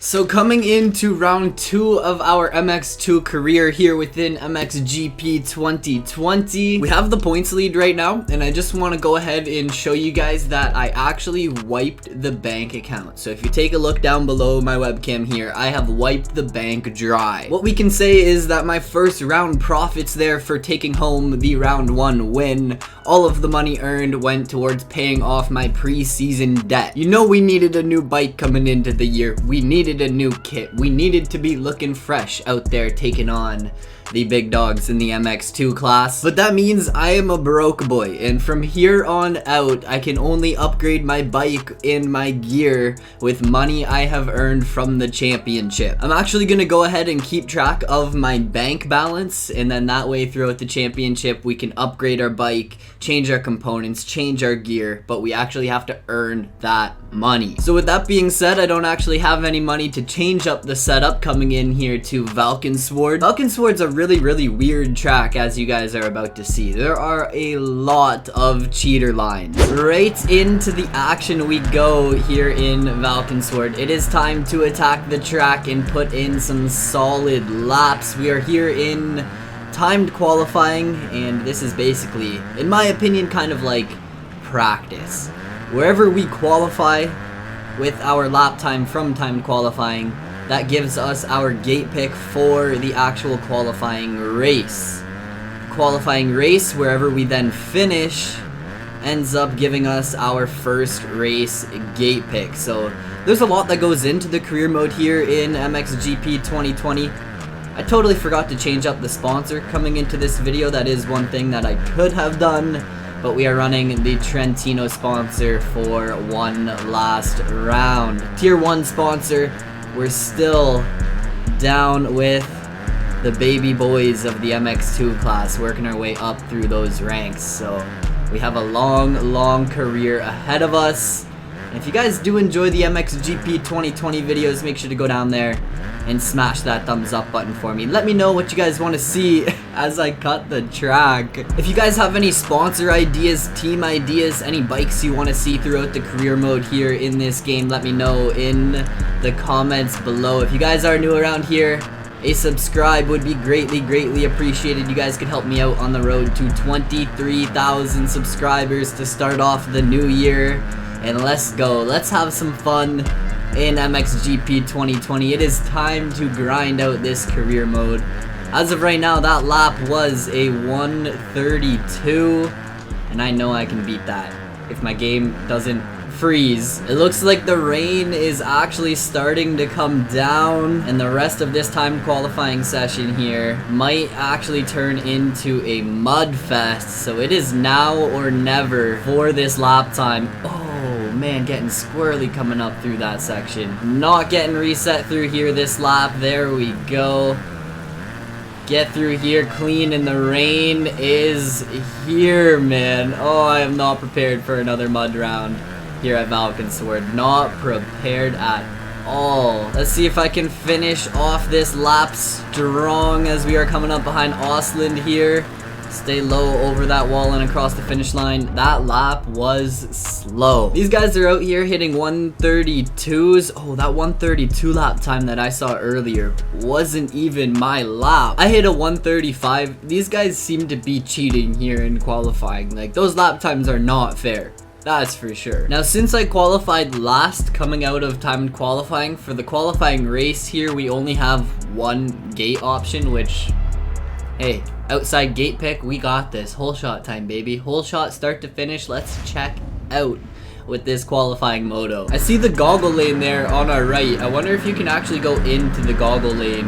So coming into round 2 of our MX2 career here within MXGP 2020, we have the points lead right now, and I just want to go ahead and show you guys that I actually wiped the bank account. So if you take a look down below my webcam here, I have wiped the bank dry. What we can say is that my first round profits there for taking home the round 1 win, all of the money earned went towards paying off my preseason debt. You know we needed a new bike coming into the year. We needed a new kit. We needed to be looking fresh out there taking on the big dogs in the MX2 class. But that means I am a broke boy, and from here on out I can only upgrade my bike and my gear with money I have earned from the championship. I'm actually gonna go ahead and keep track of my bank balance, and then that way throughout the championship we can upgrade our bike, change our components, change our gear, but we actually have to earn that money. So with that being said, I don't actually have any money to change up the setup coming in here to VALKENSWAARD. VALKENSWAARD's a really weird track, as you guys are about to see. There are a lot of cheater lines. Right into the action we go here in VALKENSWAARD. It is time to attack the track and put in some solid laps. We are here in timed qualifying, and this is basically, in my opinion, kind of like practice. Wherever we qualify with our lap time from timed qualifying, that gives us our gate pick for the actual qualifying race. Qualifying race, wherever we then finish, ends up giving us our first race gate pick. So there's a lot that goes into the career mode here in MXGP 2020. I totally forgot to change up the sponsor coming into this video. That is one thing that I could have done, but we are running the Trentino sponsor for one last round. Tier 1 sponsor. We're still down with the baby boys of the MX2 class, working our way up through those ranks. So we have a long career ahead of us. And if you guys do enjoy the MXGP 2020 videos, make sure to go down there and smash that thumbs up button for me. Let me know what you guys want to see as I cut the track. If you guys have any sponsor ideas, team ideas, any bikes you want to see throughout the career mode here in this game, let me know in the comments below. If you guys are new around here, a subscribe would be greatly appreciated. You guys could help me out on the road to 23,000 subscribers to start off the new year. And let's go. Let's have some fun in MXGP 2020. It is time to grind out this career mode. As of right now, that lap was a 1:32, and I know I can beat that if my game doesn't freeze. It looks like the rain is actually starting to come down, and the rest of this timed qualifying session here might actually turn into a mud fest. So it is now or never for this lap time. Oh man, getting squirrely coming up through that section. Not getting reset through here this lap. There we go. Get through here clean, and the rain is here, man. Oh, I am not prepared for another mud round here at VALKENSWAARD. Not prepared at all. Let's see if I can finish off this lap strong as we are coming up behind Osland here. Stay low over that wall and across the finish line. That lap was slow. These guys are out here hitting 132s. Oh, that 132 lap time that I saw earlier wasn't even my lap. I hit a 135. These guys seem to be cheating here in qualifying. Like, those lap times are not fair. That's for sure. Now, since I qualified last coming out of timed qualifying, for the qualifying race here, we only have one gate option, which, hey, outside gate pick, we got this. Whole shot time, baby. Whole shot start to finish. Let's check out with this qualifying moto. I see the goggle lane there on our right. I wonder if you can actually go into the goggle lane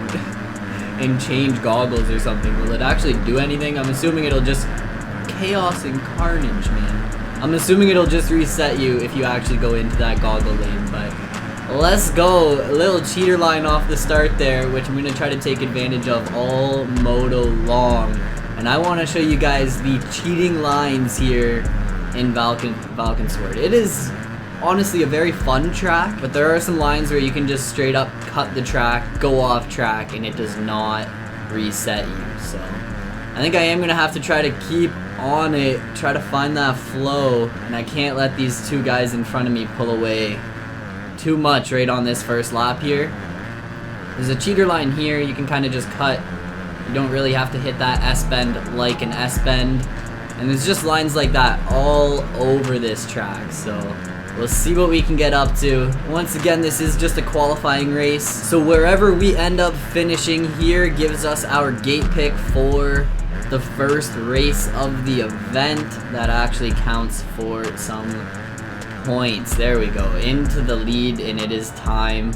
and change goggles or something. Will it actually do anything? I'm assuming it'll just chaos and carnage, man. I'm assuming it'll just reset you if you actually go into that goggle lane, but let's go. A little cheater line off the start there, which I'm going to try to take advantage of all moto long. And I want to show you guys the cheating lines here in VALKENSWAARD. It is honestly a very fun track, but there are some lines where you can just straight up cut the track, go off track, and it does not reset you. So I think I am going to have to try to keep on it, try to find that flow, and I can't let these two guys in front of me pull away too much right on this first lap here. There's a cheater line here. You can kind of just cut. You don't really have to hit that S-bend like an S-bend. And there's just lines like that all over this track. So we'll see what we can get up to. Once again, this is just a qualifying race. So wherever we end up finishing here gives us our gate pick for the first race of the event. That actually counts for some points. There we go. Into the lead, and it is time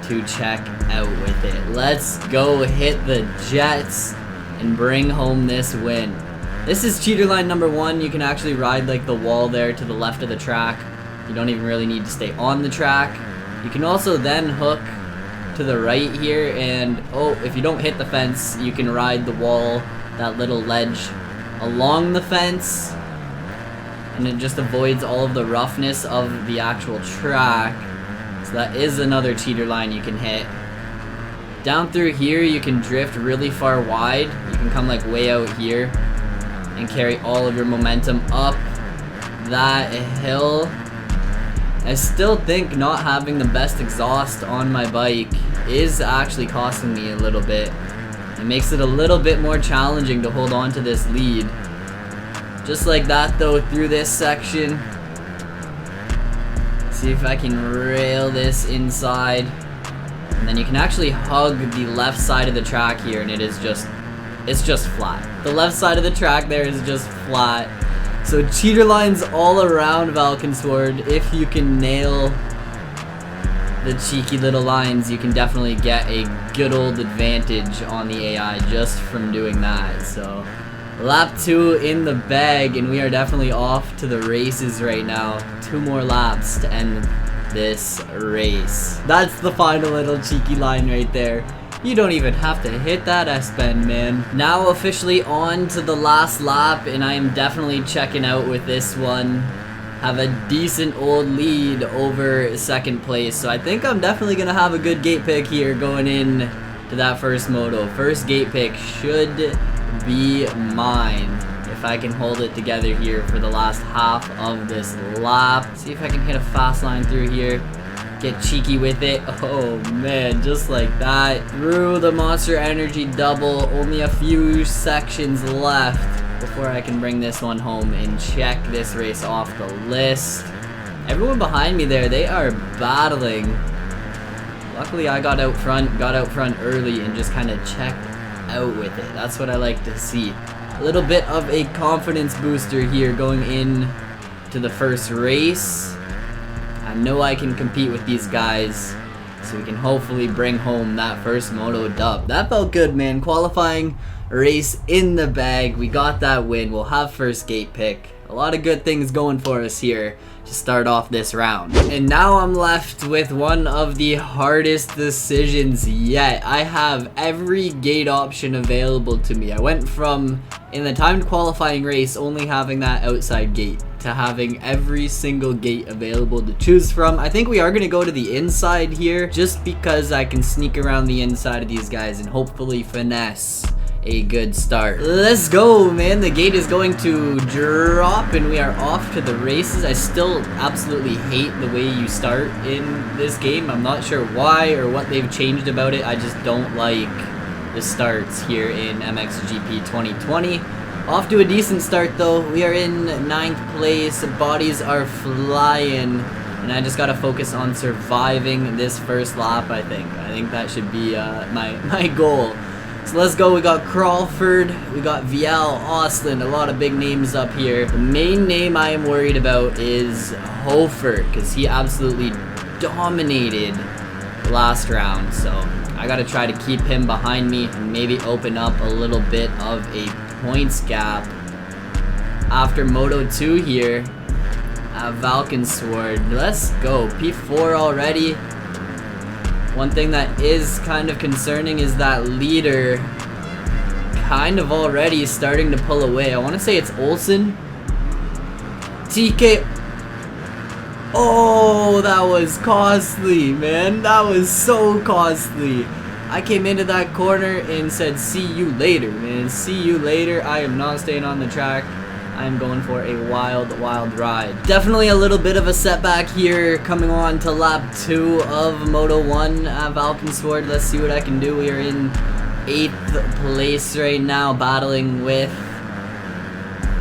to check out with it. Let's go hit the jets and bring home this win. This is cheater line number 1. You can actually ride like the wall there to the left of the track. You don't even really need to stay on the track. You can also then hook to the right here, and if you don't hit the fence, you can ride the wall, that little ledge along the fence, and it just avoids all of the roughness of the actual track. So that is another cheater line you can hit. Down through here you can drift really far wide. You can come like way out here and carry all of your momentum up that hill. I still think not having the best exhaust on my bike is actually costing me a little bit. It makes it a little bit more challenging to hold on to this lead. Just like that though, through this section. See if I can rail this inside. And then you can actually hug the left side of the track here, and it's just flat. The left side of the track there is just flat. So cheater lines all around VALKENSWAARD. If you can nail the cheeky little lines, you can definitely get a good old advantage on the AI just from doing that. So lap 2 in the bag, and we are definitely off to the races right now. 2 more laps to end this race. That's the final little cheeky line right there. You don't even have to hit that S-bend, man. Now officially on to the last lap, and I am definitely checking out with this one. Have a decent old lead over second place, so I think I'm definitely gonna have a good gate pick here going in to that first moto. First gate pick should be mine if I can hold it together here for the last half of this lap. See if I can hit a fast line through here. Get cheeky with it. Oh man, just like that. Through the Monster Energy double. Only a few sections left before I can bring this one home and check this race off the list. Everyone behind me there, they are battling. Luckily I got out front early and just kind of checked out with it. That's what I like to see. A little bit of a confidence booster here going in to the first race. I know I can compete with these guys, so we can hopefully bring home that first moto dub. That felt good, man. Qualifying race in the bag. We got that win. We'll have first gate pick. A lot of good things going for us here to start off this round. And now I'm left with one of the hardest decisions yet. I have every gate option available to me. I went from, in the timed qualifying race, only having that outside gate to having every single gate available to choose from. I think we are going to go to the inside here just because I can sneak around the inside of these guys and hopefully finesse a good start. Let's go, man. The gate is going to drop and we are off to the races. I still absolutely hate the way you start in this game. I'm not sure why or what they've changed about it. I just don't like the starts here in MXGP 2020. Off to a decent start though. We are in 9th place. Bodies are flying. And I just gotta focus on surviving this first lap, I think. I think that should be my goal. So let's go. We got Crawford, we got VL, Austin, a lot of big names up here. The main name I am worried about is Hofer, because he absolutely dominated the last round. So I gotta try to keep him behind me and maybe open up a little bit of a points gap after Moto 2 here at VALKENSWAARD. Let's go. P4 already. One thing that is kind of concerning is that leader kind of already starting to pull away. I want to say it's Olsen. TK. Oh, that was costly, man. That was so costly. I came into that corner and said, see you later, man. See you later. I am not staying on the track. I'm going for a wild ride. Definitely a little bit of a setback here coming on to lap 2 of Moto 1 at VALKENSWAARD. Let's see what I can do. We are in 8th place right now, battling with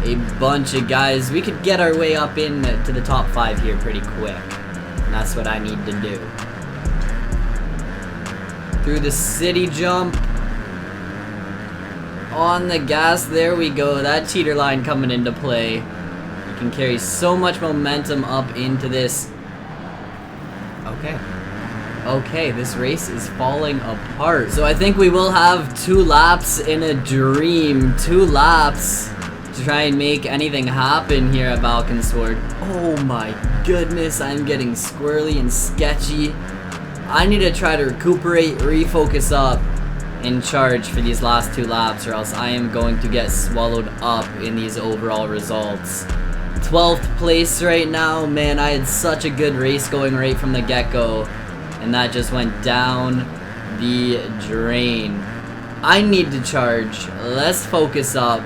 a bunch of guys. We could get our way up into the top 5 here pretty quick. And that's what I need to do. Through the city jump. On the gas, there we go. That cheater line coming into play. You can carry so much momentum up into this. Okay, this race is falling apart. So I think we will have 2 laps in a dream. 2 laps to try and make anything happen here at VALKENSWAARD. Oh my goodness, I'm getting squirrely and sketchy. I need to try to recuperate, refocus up, and charge for these last 2 laps, or else I am going to get swallowed up in these overall results. 12th place right now. Man, I had such a good race going right from the get-go, and that just went down the drain. I need to charge. Let's focus up.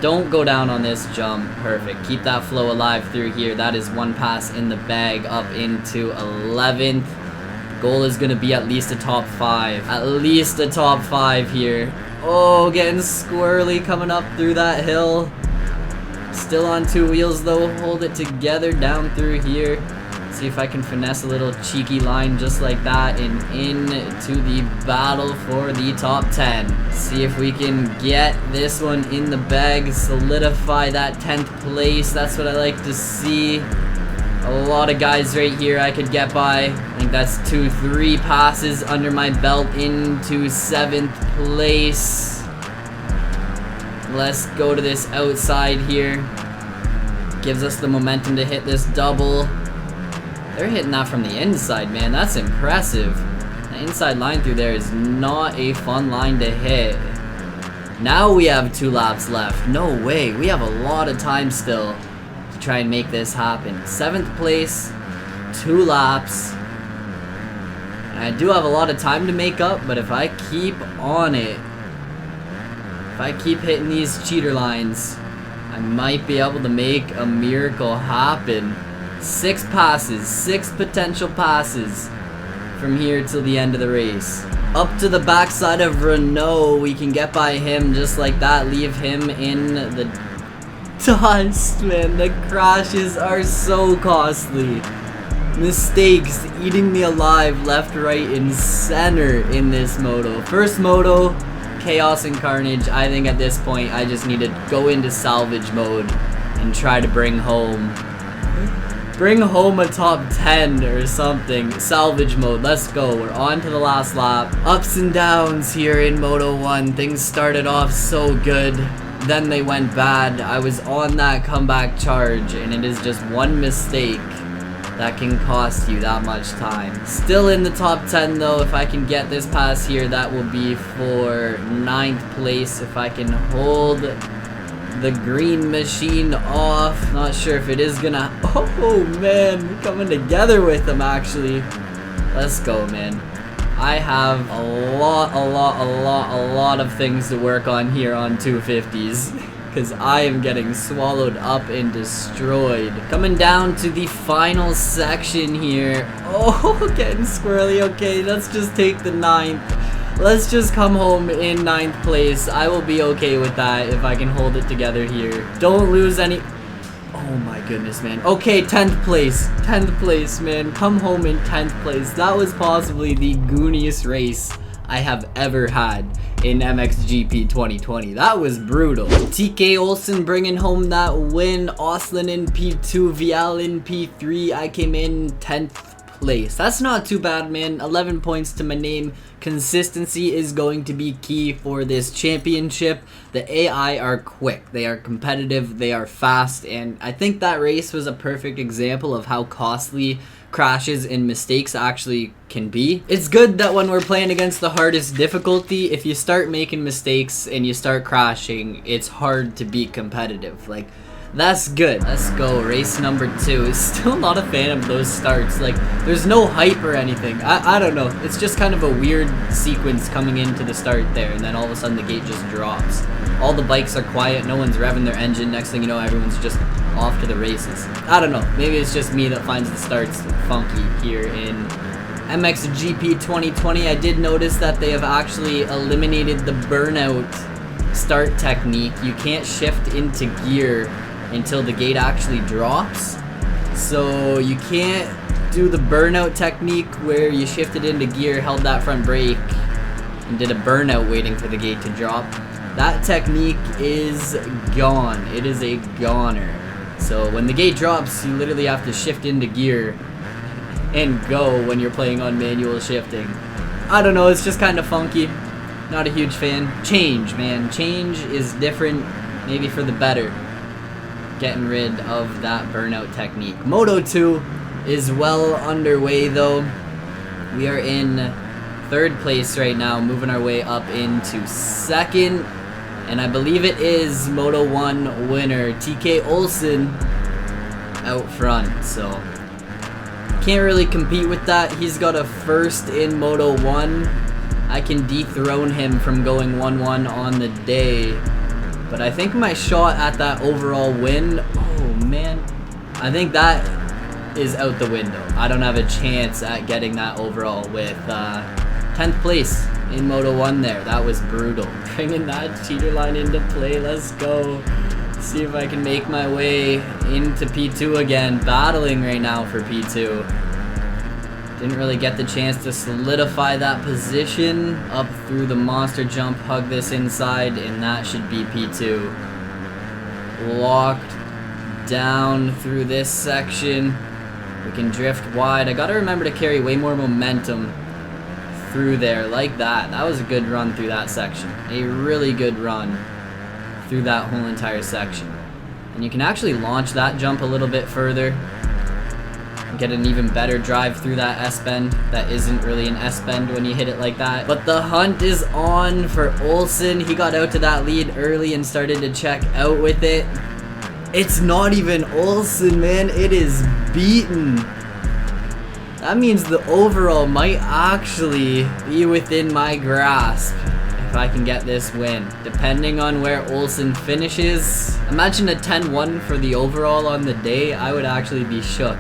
Don't go down on this jump. Perfect. Keep that flow alive through here. That is 1 pass in the bag up into 11th. Goal is going to be at least a top 5. At least a top 5 here. Oh, getting squirrely coming up through that hill. Still on 2 wheels though. Hold it together down through here. See if I can finesse a little cheeky line just like that and into the battle for the top 10. See if we can get this one in the bag, solidify that 10th place. That's what I like to see. A lot of guys right here I could get by. I think that's 2-3 passes under my belt into 7th place. Let's go to this outside here. Gives us the momentum to hit this double. They're hitting that from the inside, man. That's impressive. The inside line through there is not a fun line to hit. Now we have 2 laps left. No way. We have a lot of time still to try and make this happen. 7th place, 2 laps. And I do have a lot of time to make up, but if I keep on it, if I keep hitting these cheater lines, I might be able to make a miracle happen. 6 passes, 6 potential passes from here till the end of the race. Up to the backside of Renault, we can get by him just like that, leave him in the dust, man. The crashes are so costly. Mistakes eating me alive left, right, and center in this moto. First moto, chaos and carnage. I think at this point I just need to go into salvage mode and try to bring home a top 10 or something. Salvage mode, let's go. We're on to the last lap. Ups and downs here in Moto 1. Things started off so good, then they went bad. I was on that comeback charge, and it is just one mistake that can cost you that much time. Still in the top 10 though. If I can get this pass here, that will be for 9th place. If I can hold the green machine off. Not sure if it is gonna... Oh man, coming together with them actually. Let's go, man. I have a lot of things to work on here on 250s. Because I am getting swallowed up and destroyed. Coming down to the final section here. Oh, getting squirrely. Okay, let's just take the 9th. Let's just come home in 9th place. I will be okay with that if I can hold it together here. Don't lose any... Oh my goodness, man. Okay, 10th place. 10th place, man. Come home in 10th place. That was possibly the gooniest race I have ever had in MXGP 2020. That was brutal. TK Olsen bringing home that win. Oslin in P2, Vial in P3. I came in 10th place. That's not too bad, man. 11 points to my name. Consistency is going to be key for this championship. The AI are quick, they are competitive, they are fast, and I think that race was a perfect example of how costly crashes and mistakes actually can be. It's good that when we're playing against the hardest difficulty, if you start making mistakes and you start crashing, it's hard to be competitive. Like, That's good. Let's go. Race number 2. Still not a fan of those starts. Like, there's no hype or anything. I don't know. It's just kind of a weird sequence coming into the start there, and then all of a sudden the gate just drops. All the bikes are quiet. No one's revving their engine. Next thing you know, everyone's just off to the races. I don't know. Maybe it's just me that finds the starts funky here in MXGP 2020. I did notice that they have actually eliminated the burnout start technique. You can't shift into gear until the gate actually drops, so you can't do the burnout technique where you shifted into gear, held that front brake, and did a burnout waiting for the gate to drop. That technique is gone. It is a goner. So when the gate drops, you literally have to shift into gear and go when you're playing on manual shifting. I don't know, it's just kind of funky. Not a huge fan. Change, man. Change is different, maybe for the better. Getting rid of that burnout technique. Moto 2 is well underway though. We are in 3rd place right now, moving our way up into 2nd. And I believe it is Moto 1 winner TK Olsen out front. So can't really compete with that. He's got a 1st in Moto 1. I can dethrone him from going 1-1 on the day. But I think my shot at that overall win, oh man, I think that is out the window. I don't have a chance at getting that overall with 10th place in Moto 1 there. That was brutal. Bringing that cheater line into play. Let's go. See if I can make my way into P2 again. Battling right now for P2. Didn't really get the chance to solidify that position. Up through the monster jump, hug this inside, and that should be P2. Locked down through this section. We can drift wide. I gotta remember to carry way more momentum through there like that. That was a good run through that section. A really good run through that whole entire section. And you can actually launch that jump a little bit further. Get an even better drive through that S-bend. That isn't really an S-bend when you hit it like that. But the hunt is on for Olsen. He got out to that lead early and started to check out with it. It's not even Olsen, man. It is beaten. That means the overall might actually be within my grasp if I can get this win. Depending on where Olsen finishes. Imagine a 10-1 for the overall on the day. I would actually be shook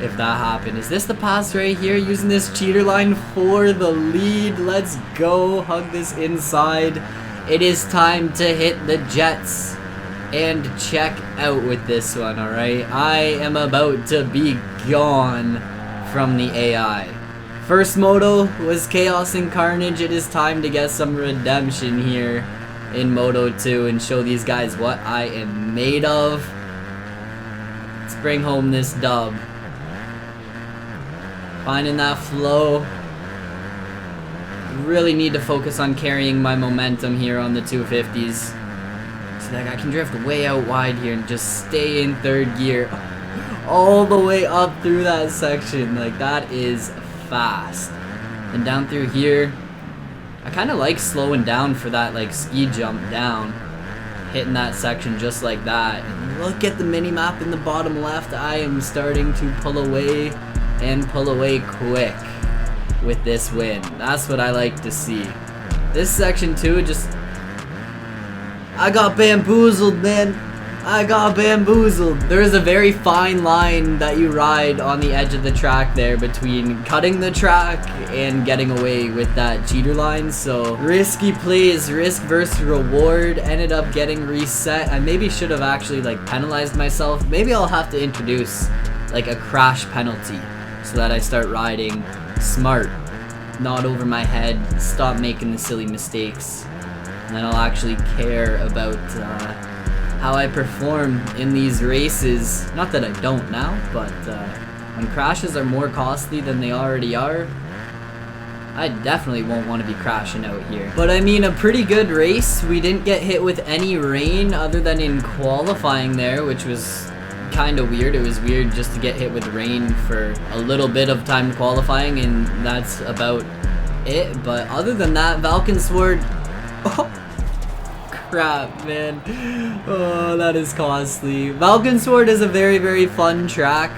if that happened. Is this the pass right here? Using this cheater line for the lead. Let's go. Hug this inside. It is time to hit the jets and check out with this one, alright? I am about to be gone from the AI. First moto was chaos and carnage. It is time to get some redemption here in Moto 2 and show these guys what I am made of. Let's bring home this dub. Finding that flow. Really need to focus on carrying my momentum here on the 250s. So that I can drift way out wide here and just stay in 3rd gear all the way up through that section. Like, that is fast. And down through here, I kind of like slowing down for that like ski jump down. Hitting that section just like that. And look at the mini map in the bottom left. I am starting to pull away and pull away quick with this win. That's what I like to see. This section too, just I got bamboozled, man. I got bamboozled. There is a very fine line that you ride on the edge of the track there between cutting the track and getting away with that cheater line. So risky plays, risk versus reward. Ended up getting reset. I maybe should have actually like penalized myself. Maybe I'll have to introduce like a crash penalty so that I start riding smart, not over my head, stop making the silly mistakes, and then I'll actually care about how I perform in these races. Not that I don't now, but when crashes are more costly than they already are, I definitely won't want to be crashing out here. But I mean, a pretty good race. We didn't get hit with any rain other than in qualifying there, which was kind of weird. It was weird just to get hit with rain for a little bit of time qualifying, and that's about it. But other than that, VALKENSWAARD, oh, crap, man. Oh, that is costly. VALKENSWAARD is a very, very fun track.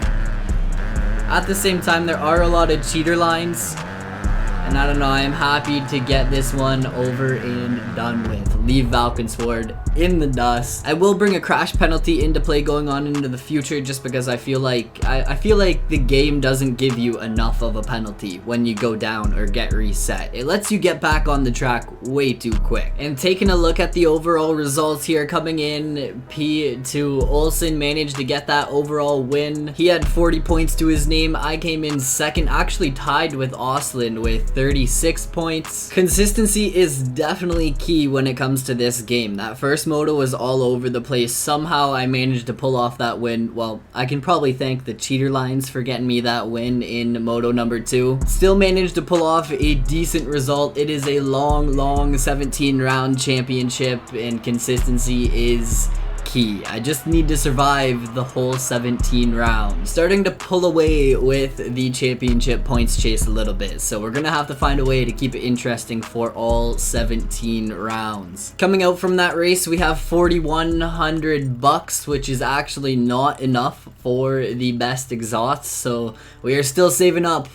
At the same time, there are a lot of cheater lines. And I don't know, I'm happy to get this one over and done with. Leave VALKENSWAARD in the dust. I will bring a crash penalty into play going on into the future, just because I feel like I feel like the game doesn't give you enough of a penalty when you go down or get reset. It lets you get back on the track way too quick. And taking a look at the overall results here, coming in P2, Olsen managed to get that overall win. He had 40 points to his name. I came in second, actually tied with Oslin with 36 points. Consistency is definitely key when it comes to this game. That first moto was all over the place. Somehow I managed to pull off that win. Well, I can probably thank the cheater lines for getting me that win in moto number 2. Still managed to pull off a decent result. It is a long 17 round championship, and consistency is key. I just need to survive the whole 17 rounds. Starting to pull away with the championship points chase a little bit, so we're gonna have to find a way to keep it interesting for all 17 rounds. Coming out from that race, we have 4,100 bucks, which is actually not enough for the best exhausts, so we are still saving up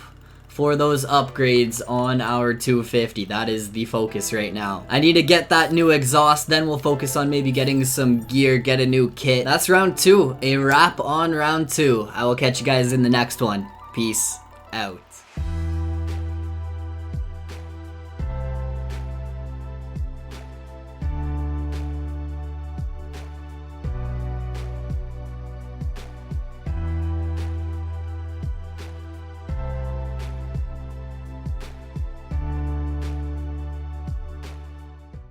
for those upgrades on our 250. That is the focus right now. I need to get that new exhaust, then we'll focus on maybe getting some gear, get a new kit. That's round 2, a wrap on round 2. I will catch you guys in the next one. Peace out.